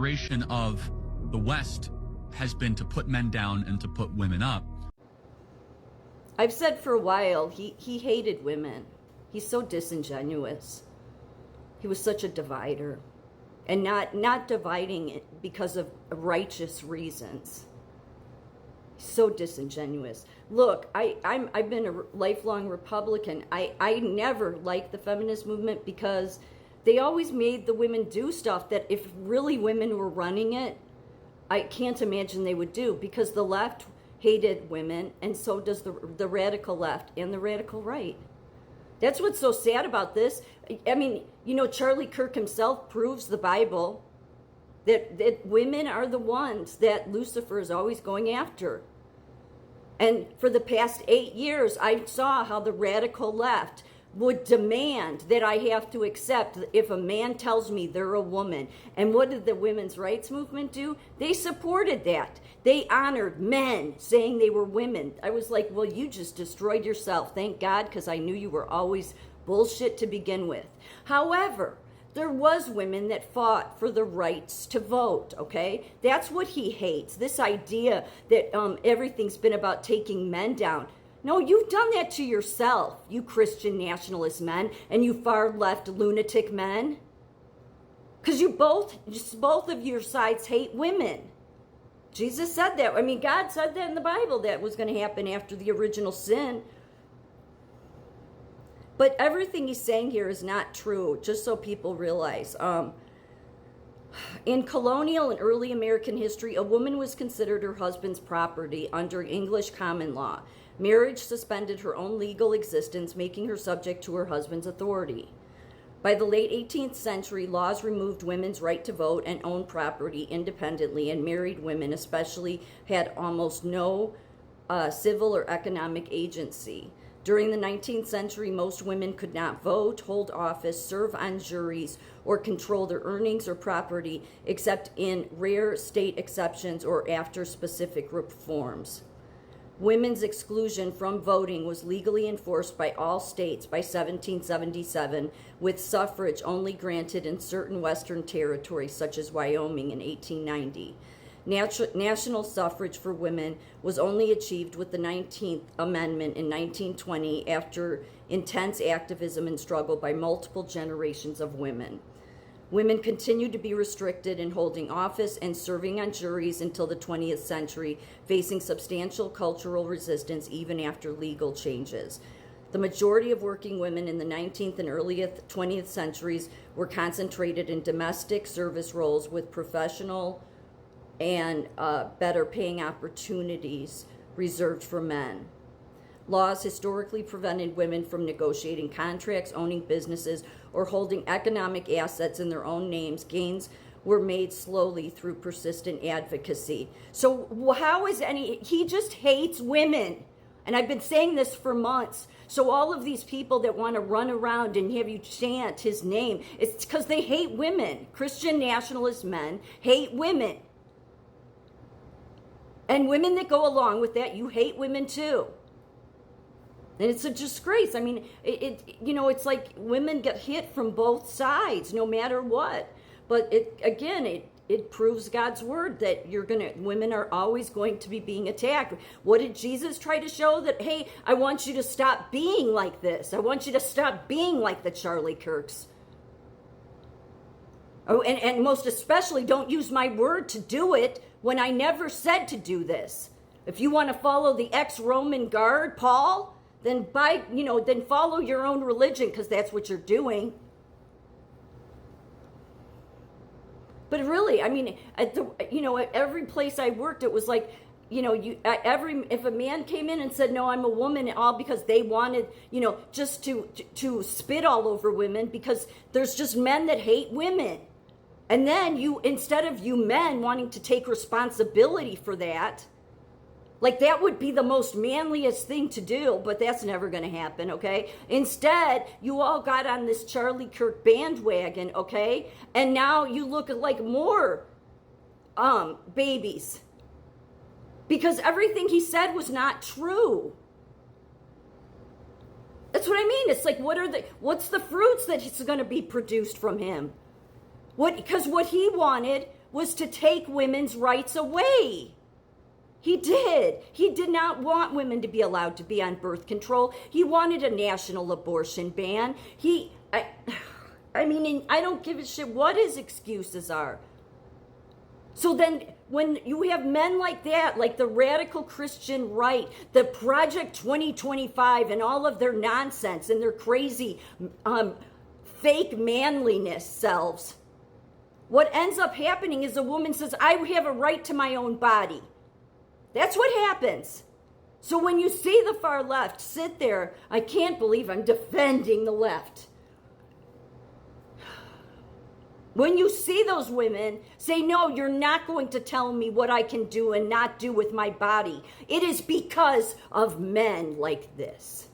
inauguration of the West has been to put men down and to put women up. I've said for a while, he hated women. He's so disingenuous. He was such a divider. And not dividing it because of righteous reasons. So disingenuous. Look, I've been a lifelong Republican. I never liked the feminist movement because they always made the women do stuff that if really women were running it, I can't imagine they would do, because the left hated women, and so does the radical left and the radical right. That's what's so sad about this. I mean, you know, Charlie Kirk himself proves the Bible that women are the ones that Lucifer is always going after. And for the past 8 years, I saw how the radical left would demand that I have to accept if a man tells me they're a woman. And what did the women's rights movement do? They supported that. They honored men saying they were women. I was like, well, you just destroyed yourself. Thank God, because I knew you were always bullshit to begin with. However, there was women that fought for the rights to vote, okay? That's what he hates, this idea that everything's been about taking men down. No, you've done that to yourself, you Christian nationalist men and you far left lunatic men. Because you both of your sides hate women. Jesus said that. I mean, God said that in the Bible that was going to happen after the original sin. But everything he's saying here is not true, just so people realize. In colonial and early American history, a woman was considered her husband's property under English common law. Marriage suspended her own legal existence, making her subject to her husband's authority. By the late 18th century, laws removed women's right to vote and own property independently, and married women especially had almost no civil or economic agency. During the 19th century, most women could not vote, hold office, serve on juries, or control their earnings or property, except in rare state exceptions or after specific reforms. Women's exclusion from voting was legally enforced by all states by 1777, with suffrage only granted in certain Western territories, such as Wyoming, in 1890. National suffrage for women was only achieved with the 19th Amendment in 1920 after intense activism and struggle by multiple generations of women. Women continued to be restricted in holding office and serving on juries until the 20th century, facing substantial cultural resistance even after legal changes. The majority of working women in the 19th and early 20th centuries were concentrated in domestic service roles with professional and better paying opportunities reserved for men. Laws historically prevented women from negotiating contracts, owning businesses, or holding economic assets in their own names. Gains were made slowly through persistent advocacy. So how is he just hates women. And I've been saying this for months. So all of these people that want to run around and have you chant his name, it's because they hate women. Christian nationalist men hate women. And women that go along with that, you hate women too. And it's a disgrace. I mean, it's like women get hit from both sides, no matter what. But it proves God's word that women are always going to be being attacked. What did Jesus try to show? That, hey, I want you to stop being like this. I want you to stop being like the Charlie Kirks. Oh, and most especially, don't use my word to do it when I never said to do this. If you want to follow the ex-Roman guard, Paul, then follow your own religion, because that's what you're doing. But really, I mean, at every place I worked, it was like, if a man came in and said, no, I'm a woman, all because they wanted, just to spit all over women, because there's just men that hate women. And then instead of you men wanting to take responsibility for that, like that would be the most manliest thing to do, but that's never going to happen, okay? Instead, you all got on this Charlie Kirk bandwagon, okay? And now you look like more babies. Because everything he said was not true. That's what I mean. It's like, what's the fruits that is going to be produced from him? Because what he wanted was to take women's rights away. He did. He did not want women to be allowed to be on birth control. He wanted a national abortion ban. I mean, I don't give a shit what his excuses are. So then when you have men like that, like the radical Christian right, the Project 2025 and all of their nonsense and their crazy fake manliness selves, what ends up happening is a woman says, I have a right to my own body. That's what happens. So when you see the far left sit there, I can't believe I'm defending the left. When you see those women say, no, you're not going to tell me what I can do and not do with my body, it is because of men like this.